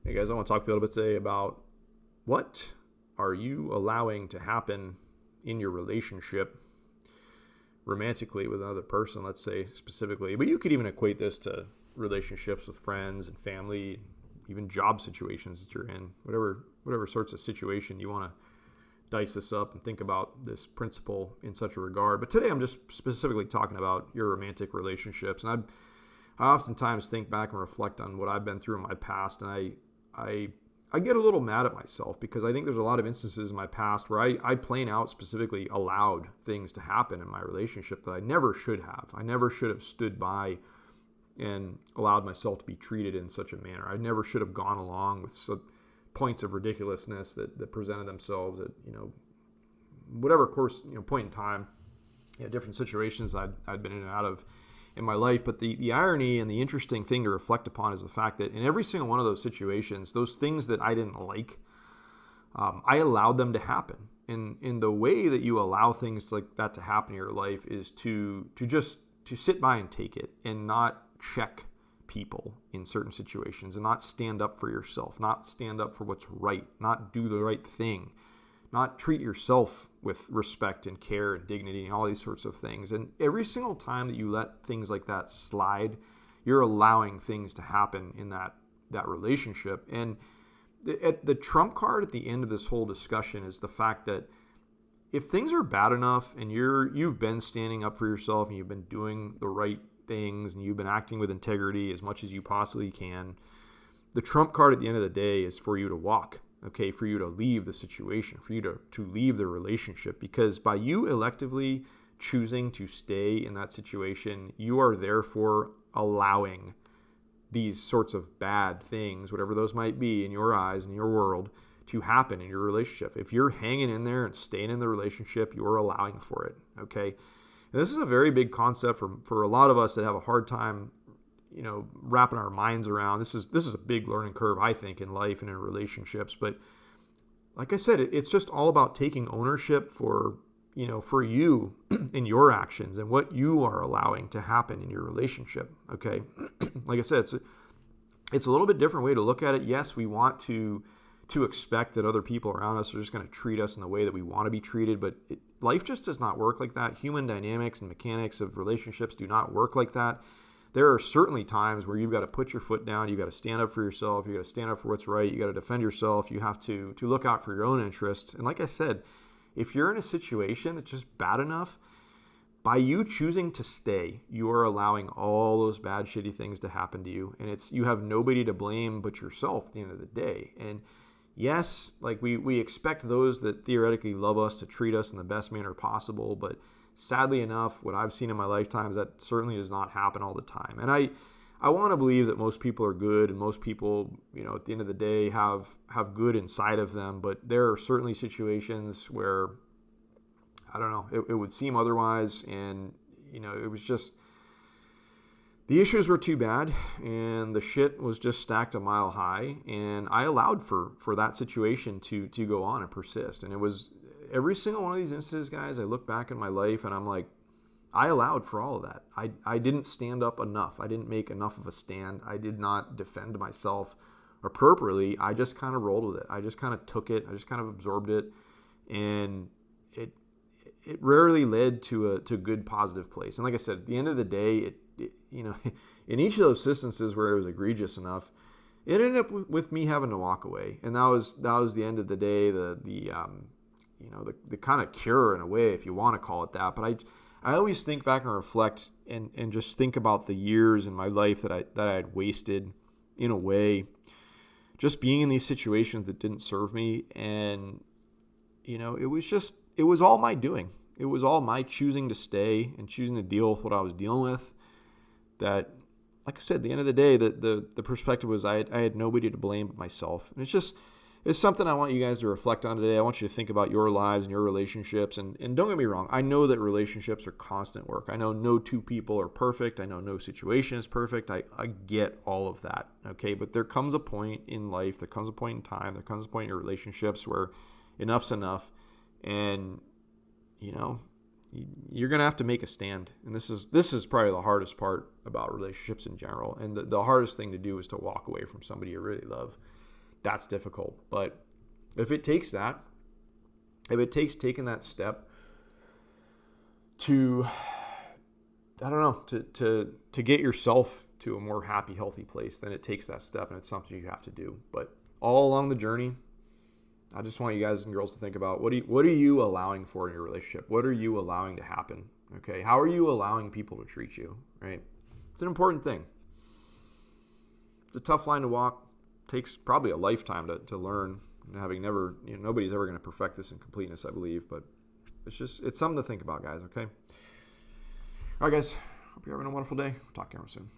Hey guys, I want to talk a little bit today about what are you allowing to happen in your relationship romantically with another person, let's say specifically. But you could even equate this to relationships with friends and family, even job situations that you're in, whatever sorts of situation you want to dice this up and think about this principle in such a regard. But today I'm just specifically talking about your romantic relationships. And I oftentimes think back and reflect on what I've been through in my past, and I get a little mad at myself because I think there's a lot of instances in my past where I plain out specifically allowed things to happen in my relationship that I never should have. I never should have stood by and allowed myself to be treated in such a manner. I never should have gone along with some points of ridiculousness that presented themselves at, whatever course, point in time, different situations I'd been in and out of in my life. But the irony and the interesting thing to reflect upon is the fact that in every single one of those situations, those things that I didn't like, I allowed them to happen. And in the way that you allow things like that to happen in your life is to sit by and take it and not check people in certain situations and not stand up for yourself, not stand up for what's right, not do the right thing, not treat yourself with respect and care and dignity and all these sorts of things. And every single time that you let things like that slide, you're allowing things to happen in that relationship. And the trump card at the end of this whole discussion is the fact that if things are bad enough and you've been standing up for yourself and you've been doing the right things and you've been acting with integrity as much as you possibly can, the trump card at the end of the day is for you to walk. Okay, for you to leave the situation, for you to leave the relationship, because by you electively choosing to stay in that situation, you are therefore allowing these sorts of bad things, whatever those might be in your eyes, in your world, to happen in your relationship. If you're hanging in there and staying in the relationship, you're allowing for it, okay? And this is a very big concept for a lot of us that have a hard time wrapping our minds around. This is a big learning curve, I think, in life and in relationships. But like I said, it's just all about taking ownership for you in your actions and what you are allowing to happen in your relationship. Okay. Like I said, it's a little bit different way to look at it. Yes, we want to expect that other people around us are just going to treat us in the way that we want to be treated, but life just does not work like that. Human dynamics and mechanics of relationships do not work like that. There are certainly times where you've got to put your foot down, you've got to stand up for yourself, you've got to stand up for what's right, you got to defend yourself, you have to look out for your own interests. And like I said, if you're in a situation that's just bad enough, by you choosing to stay, you are allowing all those bad, shitty things to happen to you. And you have nobody to blame but yourself at the end of the day. And yes, like we expect those that theoretically love us to treat us in the best manner possible, but sadly enough, what I've seen in my lifetime is that certainly does not happen all the time. And I want to believe that most people are good and most people, at the end of the day have good inside of them. But there are certainly situations where, I don't know, it would seem otherwise. And, it was just, the issues were too bad and the shit was just stacked a mile high. And I allowed for that situation to go on and persist. And it was every single one of these instances, guys, I look back in my life and I'm like, I allowed for all of that. I didn't stand up enough. I didn't make enough of a stand. I did not defend myself appropriately. I just kind of rolled with it. I just kind of took it. I just kind of absorbed it. And it rarely led to a good positive place. And like I said, at the end of the day, in each of those instances where it was egregious enough, it ended up with me having to walk away. And that was the end of the day, the kind of cure in a way, if you want to call it that. But I always think back and reflect and just think about the years in my life that I had wasted in a way, just being in these situations that didn't serve me. And, it was all my doing. It was all my choosing to stay and choosing to deal with what I was dealing with. That, like I said, at the end of the day, the perspective was I had nobody to blame but myself. And it's something I want you guys to reflect on today. I want you to think about your lives and your relationships. And don't get me wrong. I know that relationships are constant work. I know no two people are perfect. I know no situation is perfect. I get all of that. Okay. But there comes a point in life, there comes a point in time, there comes a point in your relationships where enough's enough. And, you're going to have to make a stand. And this is probably the hardest part about relationships in general. And the hardest thing to do is to walk away from somebody you really love. that's difficult. But if it takes taking that step to, I don't know, to get yourself to a more happy, healthy place, then it takes that step, and it's something you have to do. But all along the journey, I just want you guys and girls to think about what are you allowing for in your relationship? What are you allowing to happen? Okay, how are you allowing people to treat you? Right, it's an important thing. It's a tough line to walk. It takes probably a lifetime to learn. Having never, nobody's ever going to perfect this in completeness, I believe. But it's something to think about, guys. Okay. All right, guys. Hope you're having a wonderful day. Talk to you soon.